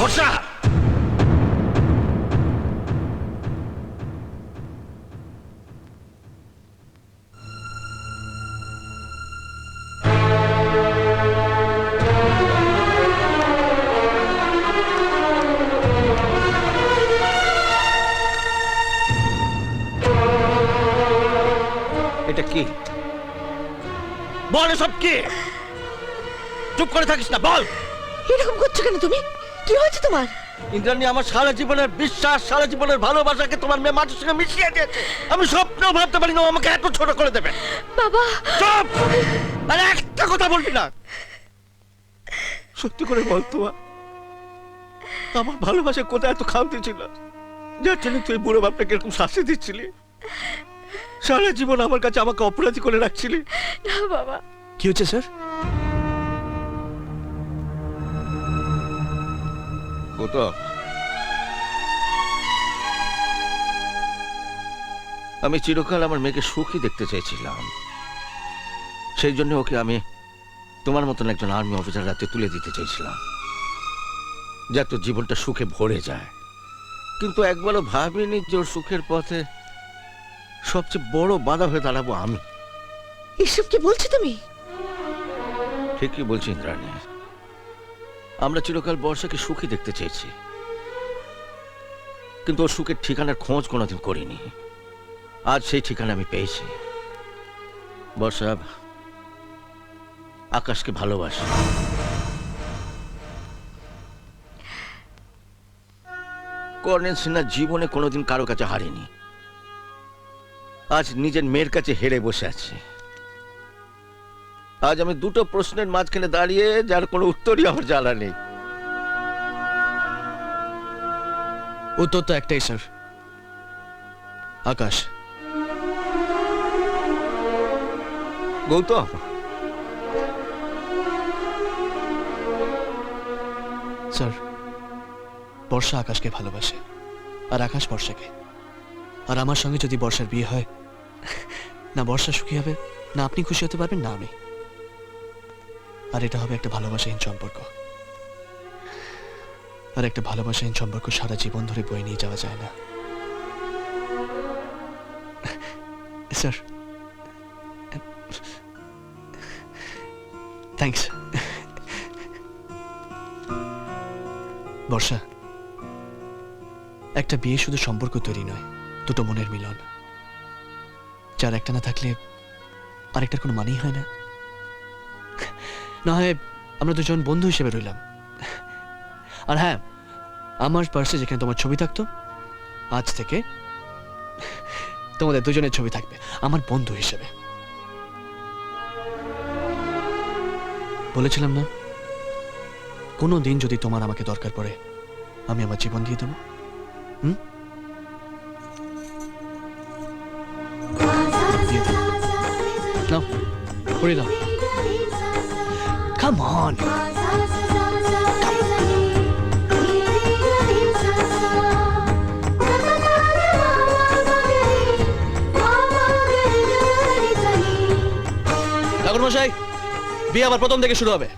বর্ষা, এটা কি? বল, এসব কি? চুপ করে থাকিস না, বল। এরকম করছো কেন তুমি? কি হয়েছে তোমার? ইন্দ্রাণী আমার সারা জীবনের বিশ্বাস, সারা জীবনের ভালোবাসাকে তোমার মেয়ে মাটির সঙ্গে মিশিয়ে দিয়েছে। আমি স্বপ্নেও ভাবতে পারি না ও আমাকে এত ছোট করে দেবে। বাবা, চুপ! আরে একটা কথা বলবি না। সত্যি করে বল তো, আমার ভালোবাসা কোথায় এত খামতি ছিল যার জন্য তুই বুড়ো বাপটাকে এরকম শাস্তি দিচ্ছিলি? সারা জীবন আমার কাছে আমাকে অপরাধী করে রাখছিলি। না বাবা। কি হচ্ছে স্যার? গৌতম, আমি চিরকাল আমার মেয়েকে সুখী দেখতে চেয়েছিলাম। সেই জন্য ওকে আমি তোমার মতন একজন আর্মি অফিসার হাতে তুলে দিতে চেয়েছিলাম, যাতে ওর জীবনটা সুখে ভরে যায়। কিন্তু একবারও ভাবিনি যে ওর সুখের পথে সবচেয়ে বড় বাধা হয়ে দাঁড়াবো আমি। এসব কি বলছো তুমি? ঠিকই বলছি ইন্দ্রাণী, আমরা চিরকাল বর্ষাকে সুখী দেখতে চেয়েছি, কিন্তু ওর সুখের ঠিকানার খোঁজ কোনোদিন করিনি। আজ সেই ঠিকানা আমি পেয়েছি। বর্ষা আকাশকে ভালোবাসে। কর্নেল সিনহা জীবনে কোনোদিন কারো কাছে হারেনি, আজ নিজের মেয়ের কাছে হেরে বসে আছে। আজ আমি দুটো প্রশ্নের মাঝখানে দাঁড়িয়ে, যার কোনো উত্তরই আমার জানা নেই। উত্তর তো একটাই স্যার, আকাশ। গৌতম, স্যার, বর্ষা আকাশকে ভালোবাসে আর আকাশ বর্ষাকে। আর আমার সঙ্গে যদি বর্ষার বিয়ে হয়, না বর্ষা সুখী হবে, না আপনি খুশি হতে পারবেন, না আমি। আর এটা হবে একটা ভালোবাসাহীন সম্পর্ক। আর একটা ভালোবাসাহীন সম্পর্ক সারা জীবন ধরে বয়ে নিয়ে যাওয়া যায় না স্যার। থ্যাঙ্কস। বর্ষা, একটা বিয়ে শুধু সম্পর্ক তৈরি নয়, দুটো মনের মিলন, যার একটা না থাকলে আরেকটার কোনো মানেই হয় না। না হয় আমরা দুজন বন্ধু হিসেবে রইলাম। আর হ্যাঁ, আমার পার্সে যেখানে তোমার ছবি থাকতো, আজ থেকে তোমাদের দুজনের ছবি থাকবে আমার বন্ধু হিসেবে। বলেছিলাম না, কোনো দিন যদি তোমার আমাকে দরকার পড়ে, আমি আমার জীবন দিয়ে দেবো। নাও, পড়ে দাও। Come on. ঠাকুর মশাই, বিয়ে আবার প্রথম থেকে শুরু হবে।